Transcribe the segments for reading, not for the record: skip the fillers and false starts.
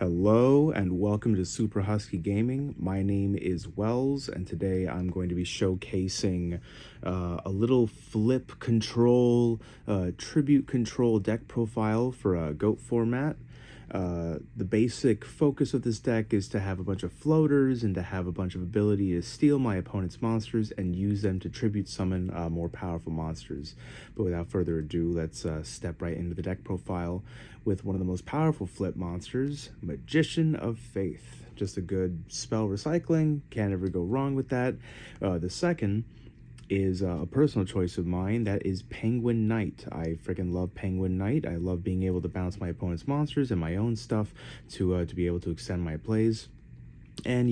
Hello and welcome to Super Husky Gaming. My name is Wells, and today I'm going to be showcasing a little flip control, tribute control deck profile for a GOAT format. The basic focus of this deck is to have a bunch of floaters and to have a bunch of ability to steal my opponent's monsters and use them to tribute summon more powerful monsters. But without further ado, let's step right into the deck profile with one of the most powerful flip monsters, Magician of Faith. Just a good spell recycling, can't ever go wrong with that. The second is a personal choice of mine. That is Penguin Knight. I freaking love Penguin Knight. I love being able to bounce my opponent's monsters and my own stuff to be able to extend my plays. And,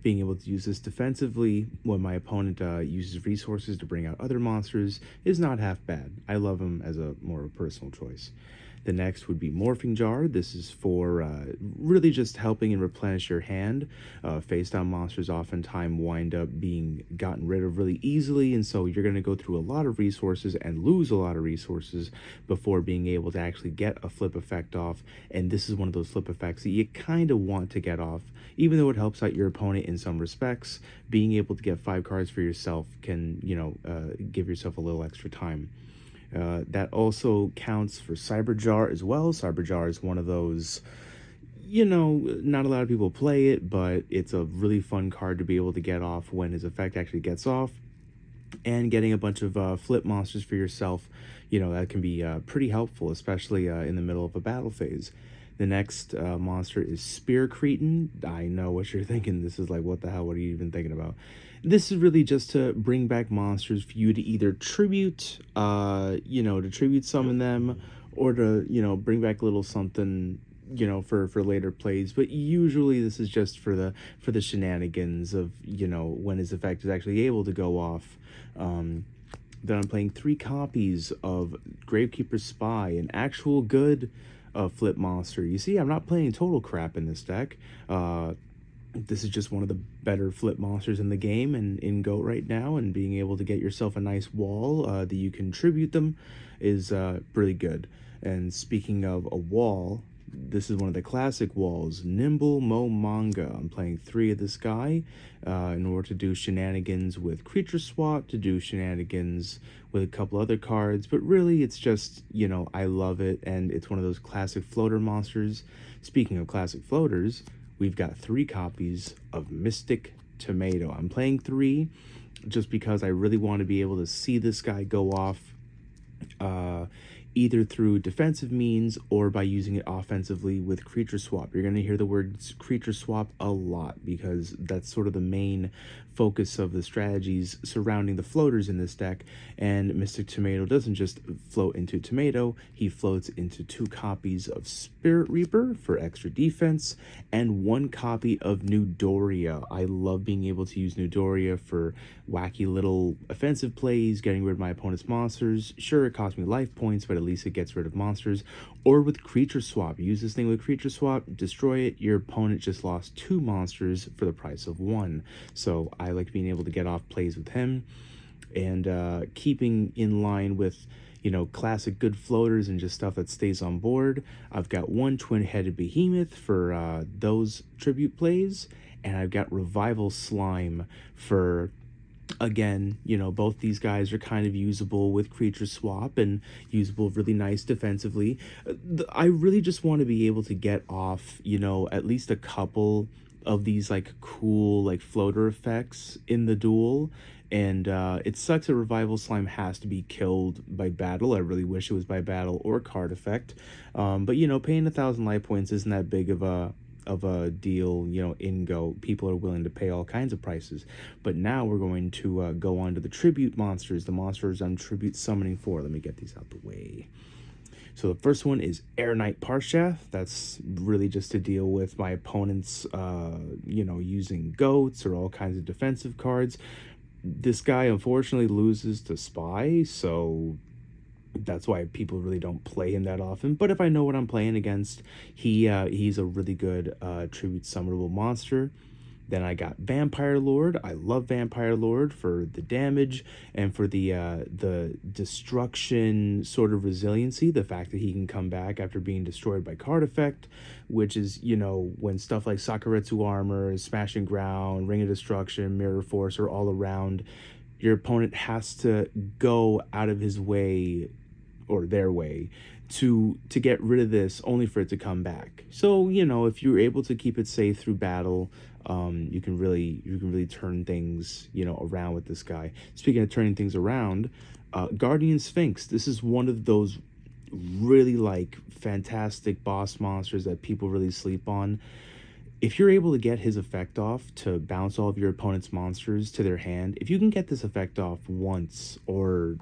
being able to use this defensively when my opponent uses resources to bring out other monsters is not half bad. I love him as a more personal choice. The next would be Morphing Jar. This is for really just helping and replenish your hand. Face-down monsters oftentimes wind up being gotten rid of really easily, and so you're going to go through a lot of resources and lose a lot of resources before being able to actually get a flip effect off. And this is one of those flip effects that you kind of want to get off. Even though it helps out your opponent in some respects, being able to get 5 cards for yourself can, give yourself a little extra time. That also counts for Cyberjar as well. Cyberjar is one of those, not a lot of people play it, but it's a really fun card to be able to get off when his effect actually gets off. And getting a bunch of flip monsters for yourself, that can be pretty helpful, especially in the middle of a battle phase. The next monster is Spear Cretin. I know what you're thinking. This is like, what the hell? What are you even thinking about? This is really just to bring back monsters for you to either tribute, to tribute summon them, or to, bring back a little something, for later plays. But usually this is just for the shenanigans of, when his effect is actually able to go off. Then I'm playing 3 copies of Gravekeeper's Spy, an actual good flip monster. You see, I'm not playing total crap in this deck. This is just one of the better flip monsters in the game and in GOAT right now, and being able to get yourself a nice wall that you can tribute them is really good. And speaking of a wall, this is one of the classic walls, Nimble Mo Manga. I'm playing 3 of this guy in order to do shenanigans with creature swap, to do shenanigans with a couple other cards, but really it's just, I love it, and it's one of those classic floater monsters. Speaking of classic floaters, we've got 3 copies of Mystic Tomato. I'm playing 3 just because I really want to be able to see this guy go off either through defensive means or by using it offensively with creature swap. You're going to hear the words creature swap a lot because that's sort of the main focus of the strategies surrounding the floaters in this deck. And Mystic Tomato doesn't just float into Tomato, he floats into 2 copies of Spirit Reaper for extra defense and 1 copy of Newdoria. I love being able to use Newdoria for wacky little offensive plays, getting rid of my opponent's monsters. Sure, it costs me life points, but at least it gets rid of monsters. Or with creature swap, use this thing with creature swap, destroy it, your opponent just lost 2 monsters for the price of 1. So I like being able to get off plays with him, and keeping in line with classic good floaters and just stuff that stays on board. I've got 1 twin-headed behemoth for those tribute plays, and I've got Revival Slime for, again, both these guys are kind of usable with creature swap and usable really nice defensively. I really just want to be able to get off, at least a couple of these like cool like floater effects in the duel. And it sucks that Revival Slime has to be killed by battle. I really wish it was by battle or card effect. But paying 1,000 life points isn't that big of a deal, in GOAT. People are willing to pay all kinds of prices. But now we're going to go on to the tribute monsters, the monsters I'm tribute summoning for. Let me get these out the way. So the first one is Air Knight Parshath. That's really just to deal with my opponents, using goats or all kinds of defensive cards. This guy unfortunately loses to Spy, so that's why people really don't play him that often. But if I know what I'm playing against, he's a really good tribute summonable monster. Then I got Vampire Lord. I love Vampire Lord for the damage and for the destruction sort of resiliency. The fact that he can come back after being destroyed by card effect, which is, you know, when stuff like Sakuretsu Armor, Smashing Ground, Ring of Destruction, Mirror Force are all around, your opponent has to go out of his way or their way to get rid of this, only for it to come back. So, you know, if you're able to keep it safe through battle, you can really turn things, you know, around with this guy. Speaking of turning things around, Guardian Sphinx. This is one of those really like fantastic boss monsters that people really sleep on. If you're able to get his effect off to bounce all of your opponent's monsters to their hand, if you can get this effect off once or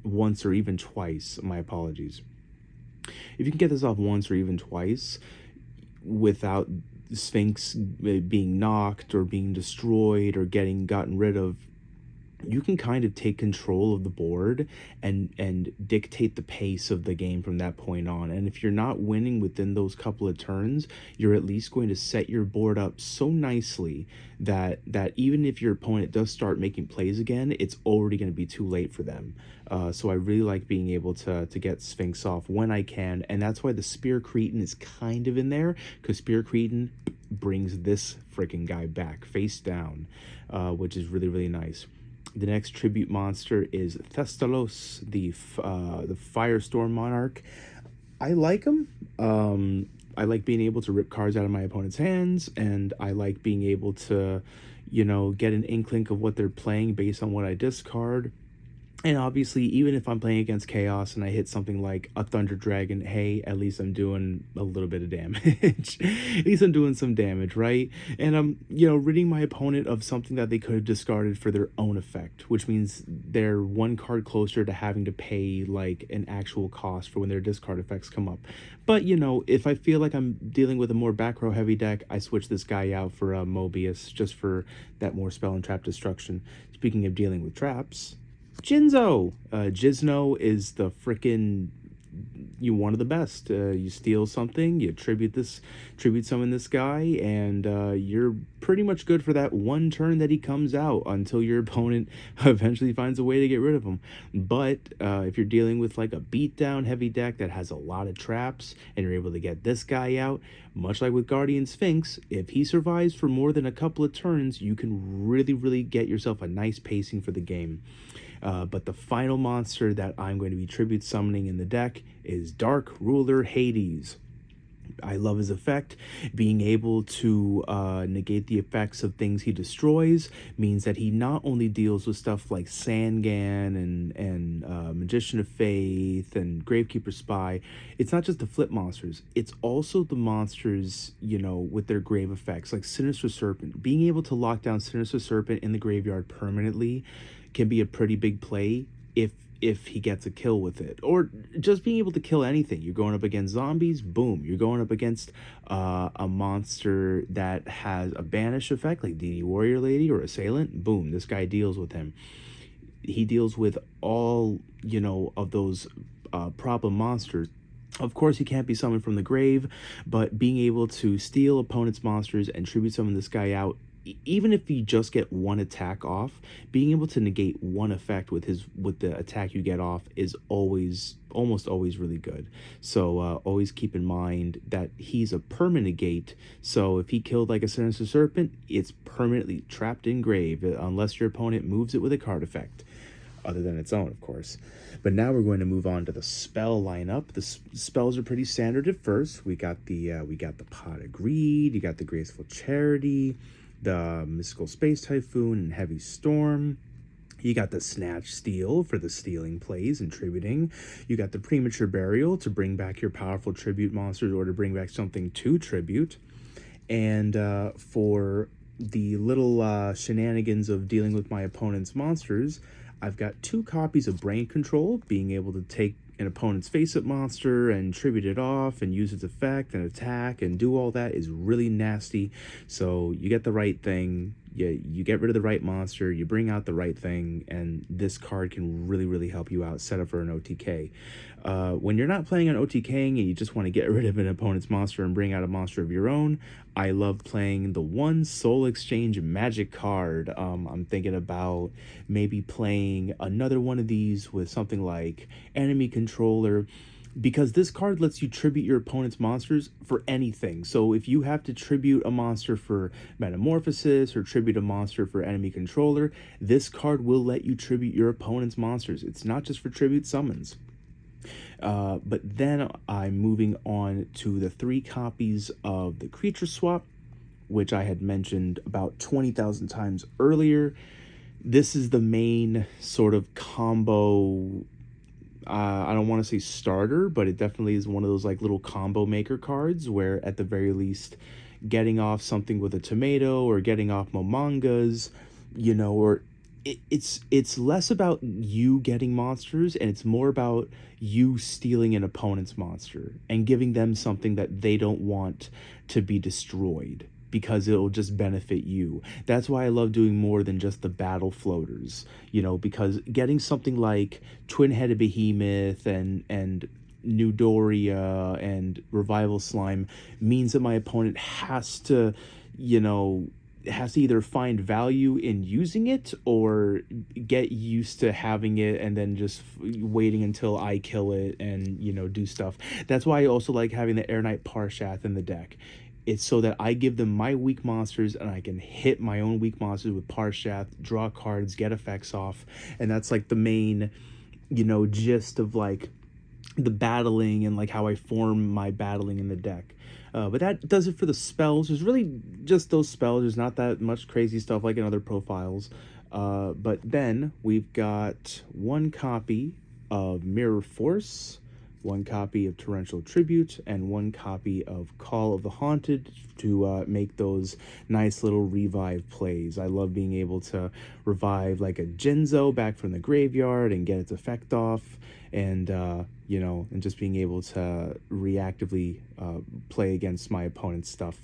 once or even twice, my apologies. If you can get this off once or even twice without Sphinx being knocked or being destroyed or getting gotten rid of, you can kind of take control of the board and dictate the pace of the game from that point on. And if you're not winning within those couple of turns, you're at least going to set your board up so nicely that even if your opponent does start making plays again, it's already going to be too late for them. So I really like being able to get Sphinx off when I can, and that's why the Spear Cretin is kind of in there, because Spear Cretin brings this freaking guy back face down, which is really nice. The next tribute monster is Thestalos, the Firestorm Monarch. I like him. I like being able to rip cards out of my opponent's hands, and I like being able to, you know, get an inkling of what they're playing based on what I discard. And obviously, even if I'm playing against Chaos and I hit something like a Thunder Dragon, hey, at least I'm doing a little bit of damage. At least I'm doing some damage, right? And I'm, you know, ridding my opponent of something that they could have discarded for their own effect, which means they're one card closer to having to pay like an actual cost for when their discard effects come up. But, you know, if I feel like I'm dealing with a more back row heavy deck, I switch this guy out for Mobius just for that more spell and trap destruction. Speaking of dealing with traps, Jinzo. Jizno is the frickin' one of the best. You steal something, you tribute summon this guy, and you're pretty much good for that one turn that he comes out until your opponent eventually finds a way to get rid of him. But if you're dealing with like a beatdown heavy deck that has a lot of traps and you're able to get this guy out, much like with Guardian Sphinx, if he survives for more than a couple of turns, you can really get yourself a nice pacing for the game. But the final monster that I'm going to be tribute summoning in the deck is Dark Ruler Hades. I love his effect. Being able to negate the effects of things he destroys means that he not only deals with stuff like Sangan and Magician of Faith and Gravekeeper Spy. It's not just the flip monsters. It's also the monsters, you know, with their grave effects, like Sinister Serpent. Being able to lock down Sinister Serpent in the graveyard permanently can be a pretty big play if he gets a kill with it, or just being able to kill anything. You're going up against zombies, boom. You're going up against a monster that has a banish effect like DD Warrior Lady or Assailant, boom, this guy deals with him. He deals with all, you know, of those problem monsters. Of course, he can't be summoned from the grave, but being able to steal opponent's monsters and tribute summon this guy out, even if you just get one attack off, being able to negate one effect with the attack you get off is almost always really good. So always keep in mind that he's a permanent negate. So if he killed like a Sinister Serpent, it's permanently trapped in grave unless your opponent moves it with a card effect, other than its own, of course. But now we're going to move on to the spell lineup. The spells are pretty standard at first. We got the Pot of Greed, you got the Graceful Charity, the Mystical Space Typhoon and Heavy Storm. You got the Snatch Steal for the stealing plays and tributing. You got the Premature Burial to bring back your powerful tribute monsters or to bring back something to tribute. And for the little shenanigans of dealing with my opponent's monsters, I've got 2 copies of Brain Control, being able to take an opponent's face-up monster and tribute it off and use its effect and attack and do all that is really nasty. So you get the right thing, you get rid of the right monster, you bring out the right thing, and this card can really help you out set up for an OTK. When you're not playing on OTKing and you just want to get rid of an opponent's monster and bring out a monster of your own, I love playing the one Soul Exchange Magic card. I'm thinking about maybe playing another one of these with something like Enemy Controller, because this card lets you tribute your opponent's monsters for anything. So if you have to tribute a monster for Metamorphosis or tribute a monster for Enemy Controller, this card will let you tribute your opponent's monsters. It's not just for tribute summons. But then I'm moving on to the 3 copies of the Creature Swap, which I had mentioned about 20,000 times earlier. This is the main sort of combo. I don't want to say starter, but it definitely is one of those like little combo maker cards where at the very least getting off something with a tomato or getting off Momongas, or it's less about you getting monsters and it's more about you stealing an opponent's monster and giving them something that they don't want to be destroyed, because it'll just benefit you. That's why I love doing more than just the battle floaters, because getting something like Twin-Headed Behemoth and New Doria and Revival Slime means that my opponent has to, either find value in using it or get used to having it and then just waiting until I kill it and, do stuff. That's why I also like having the Air Knight Parshath in the deck. It's so that I give them my weak monsters and I can hit my own weak monsters with Parshath, draw cards, get effects off. And that's like the main, gist of like the battling and like how I form my battling in the deck. But that does it for the spells. There's really just those spells. There's not that much crazy stuff like in other profiles. But then we've got 1 copy of Mirror Force, 1 copy of Torrential Tribute, and 1 copy of Call of the Haunted to make those nice little revive plays. I love being able to revive like a Genzo back from the graveyard and get its effect off, and and just being able to reactively play against my opponent's stuff.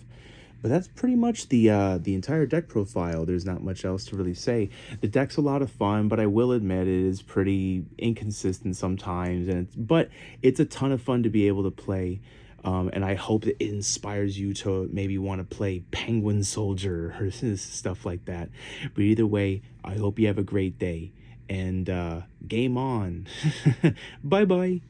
But that's pretty much the entire deck profile. There's not much else to really say. The deck's a lot of fun, but I will admit it is pretty inconsistent sometimes. But it's a ton of fun to be able to play. And I hope that it inspires you to maybe want to play Penguin Soldier or stuff like that. But either way, I hope you have a great day. And game on. Bye-bye.